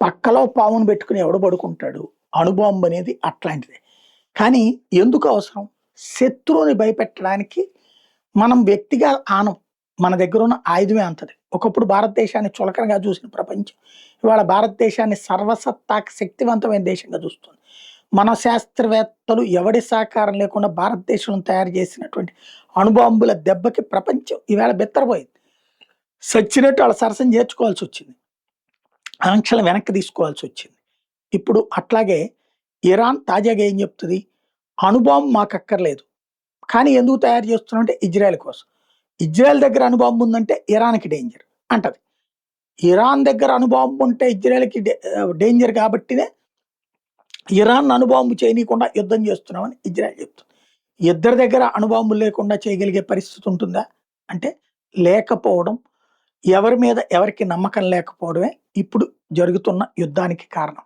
పక్కలో పామును పెట్టుకుని ఎవడు పడుకుంటాడు? అణుబాంబు అనేది అట్లాంటిదే. కానీ ఎందుకు అవసరం? శత్రువుని భయపెట్టడానికి మనం వ్యక్తిగా ఆనం. మన దగ్గర ఉన్న ఆయుధమే అంతది. ఒకప్పుడు భారతదేశాన్ని చులకనగా చూసిన ప్రపంచం ఇవాళ భారతదేశాన్ని సర్వసత్తాక శక్తివంతమైన దేశంగా చూస్తుంది. మన శాస్త్రవేత్తలు ఎవడి సహకారం లేకుండా భారతదేశంలో తయారు చేసినటువంటి అణుబాంబుల దెబ్బకి ప్రపంచం ఈవేళ బెత్తరపోయింది. సచ్చినట్టు వాళ్ళ సరసన చేర్చుకోవాల్సి వచ్చింది. ఆంక్షలు వెనక్కి తీసుకోవాల్సి వచ్చింది. ఇప్పుడు అట్లాగే ఇరాన్ తాజాగా ఏం చెప్తుంది? అణుబాంబు మాకు అక్కర్లేదు, కానీ ఎందుకు తయారు చేస్తున్నాం అంటే ఇజ్రాయెల్ కోసం. ఇజ్రాయెల్ దగ్గర అణుబాంబు ఉందంటే ఇరాన్కి డేంజర్ అంటది. ఇరాన్ దగ్గర అణుబాంబు ఉంటే ఇజ్రాయెల్కి డేంజర్ కాబట్టినే ఇరాన్ అణుబాంబు చేయనీయకుండా యుద్ధం చేస్తున్నామని ఇజ్రాయెల్ చెప్తుంది. ఇద్దరి దగ్గర అణుబాంబులు లేకుండా చేయగలిగే పరిస్థితి ఉంటుందా అంటే లేకపోవడం, ఎవరి మీద ఎవరికి నమ్మకం లేకపోవడమే ఇప్పుడు జరుగుతున్న యుద్ధానికి కారణం.